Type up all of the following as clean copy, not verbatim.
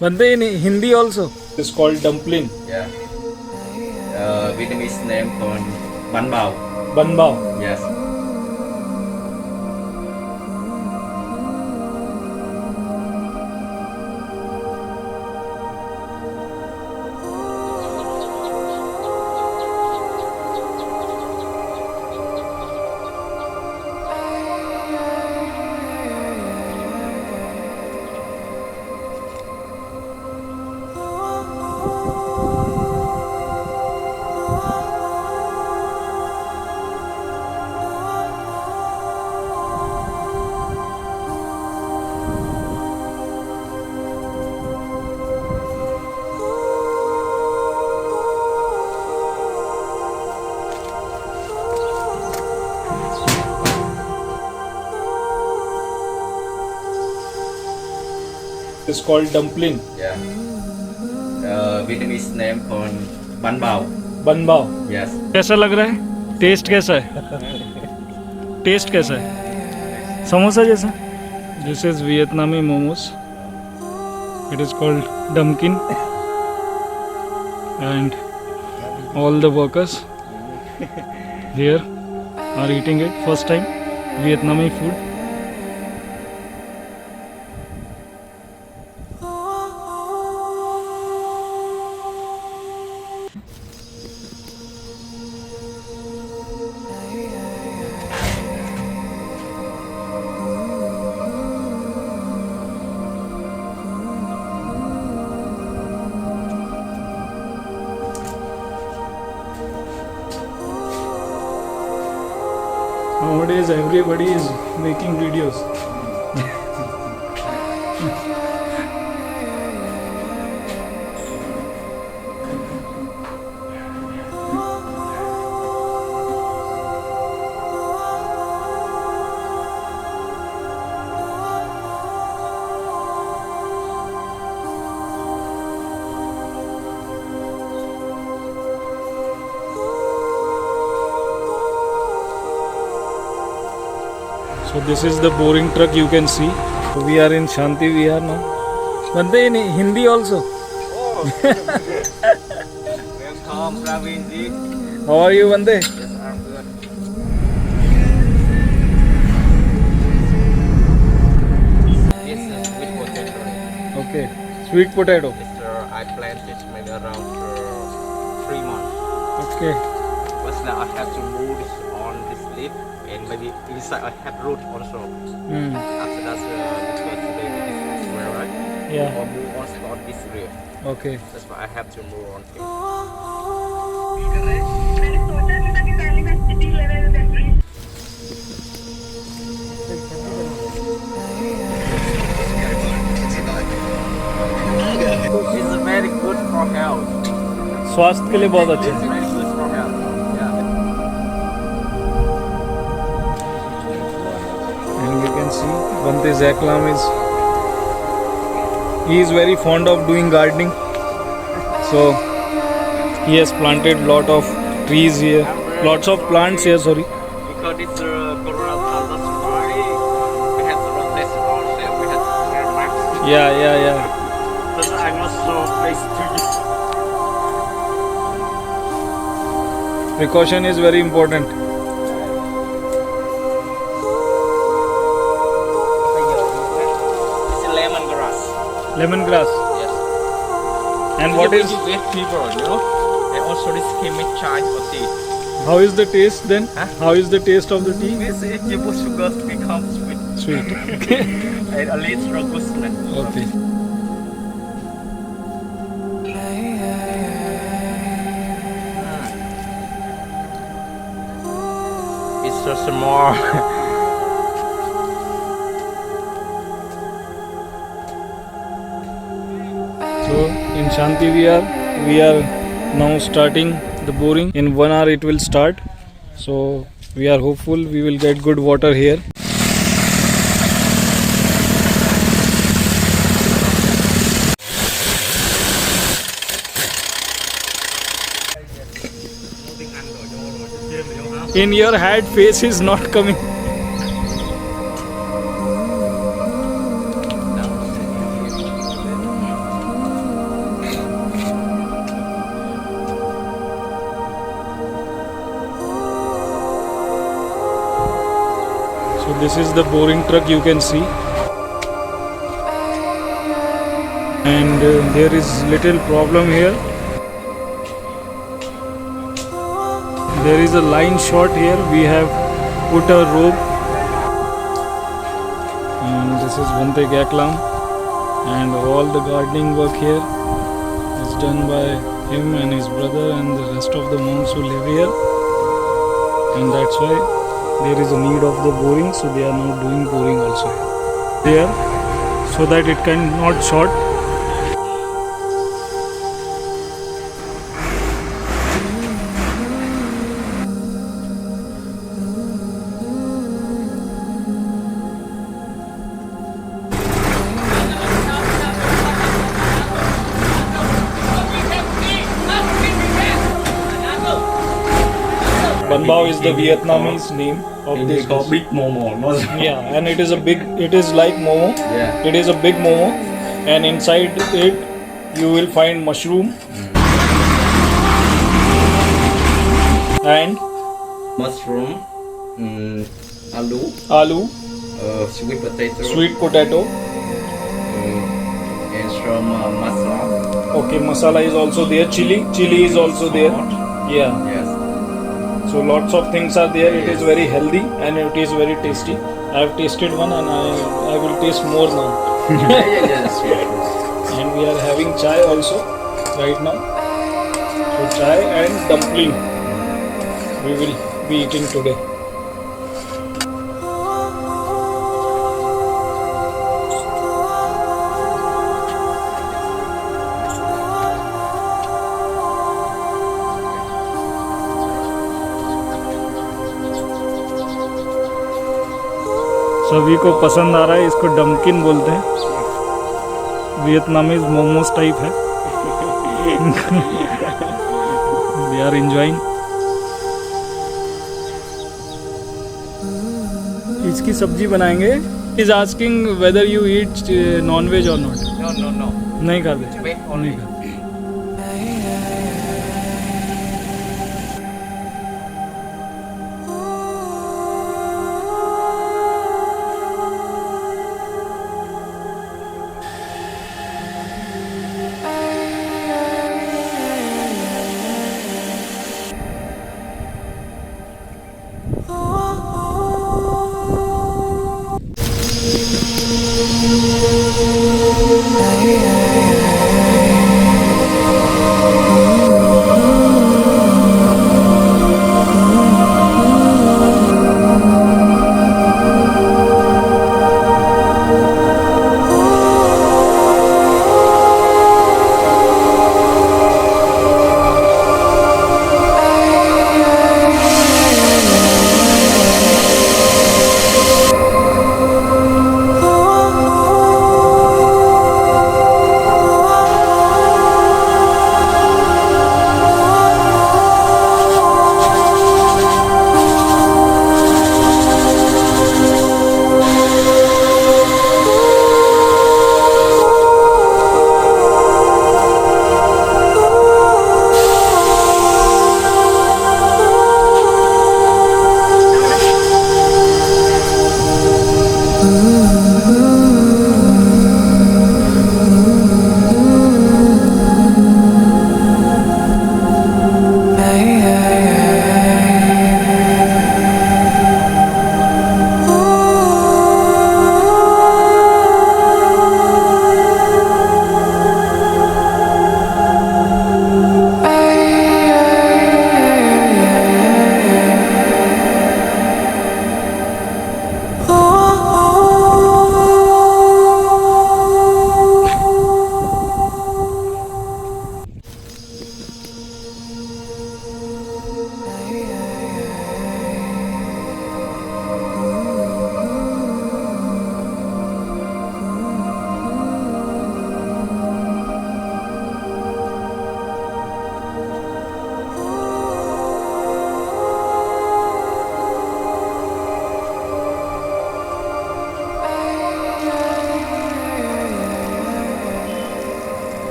Bante in Hindi also. It's called dumpling. Yeah. Vietnamese name called bánh bao. Bun bao. Yes. It's called dumpling. Yeah. Vietnamese name called bánh bao. Bun bao. Yes. कैसा लग रहा है? Test कैसा है? Test कैसा है? समोसा जैसा? This is Vietnamese momos. It is called dumpkin. And all the workers here are eating it first time. Vietnamese food. Nowadays everybody is making videos. So this is the boring truck you can see. So we are in Shanti Vihar now. Bante in Hindi also. Welcome, Praveen ji. How are you, Bante? Yes, I'm good. Yes, sweet potato. Okay. Sweet potato. I planted maybe around 3 months. Okay. But now I have to move this on this leaf and maybe inside I have root also. After that, because today it is square, right? Yeah. Or move on on this area. Okay. That's why I have to move on here. मैंने सोचा भी था कि पहले मैं city level battery It's very good for health. स्वास्थ्य के लिए बहुत It's अच्छे हैं. very good for health. Yeah. And you can see Bante Zaklam he is very fond of doing gardening. So he has planted lot of trees here, lots of plants here. Sorry. Because it's Corona, that's why we have to replace all that. We have to wear masks. Yeah. But I'm not so face to you. Precaution is very important. It's a lemongrass. Lemongrass. Yes. And what is with people, you know? And also this can make chai or tea. how is the taste then? Huh? How is the taste of the tea? This if you put sugar to become sweet. Sweet. And a little robustness. Okay. It's so small. So in Shanti we are now starting the boring. In 1 hour it will start. So we are hopeful we will get good water here. In your head, face is not coming. This is the boring truck you can see. And there is little problem here. There is a line short here. We have put a rope. And this is Bante Gaklam. And all the gardening work here is done by him and his brother and the rest of the monks who live here. And that's why there is a need of the boring, so they are now doing boring also here, so that it can not short. Banbao is the Vietnamese name of this It's called dish. big momo. Not Yeah, and it is a big. It is like momo. yeah. It is a big momo, and inside it you will find mushroom and Mushroom, aloo, sweet potato, sweet potato. and some masala. Okay, masala is also there. Chili is also there. Yeah. Yes. So lots of things are there. It is very healthy and it is very tasty. I have tasted one and I will taste more now. Yes. And we are having chai also right now. So chai and dumpling we will be eating today. सभी को पसंद आ रहा है. इसको डमकिन बोलते हैं. Vietnamese momos type है. They are enjoying. इसकी सब्जी बनाएंगे. Is asking whether you eat non veg और नॉट. No. नहीं खाते. Wait नहीं only. खाते.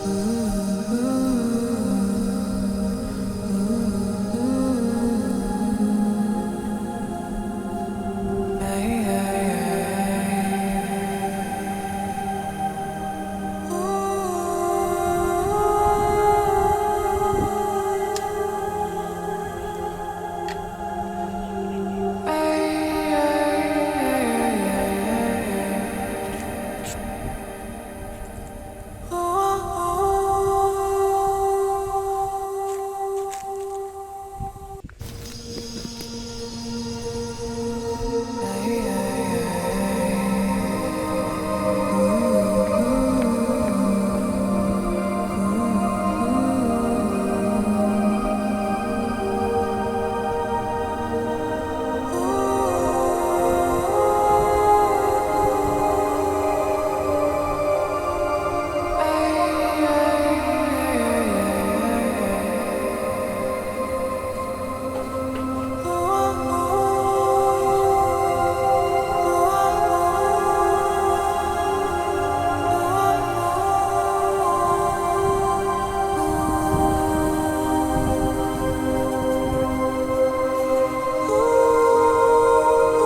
Ooh.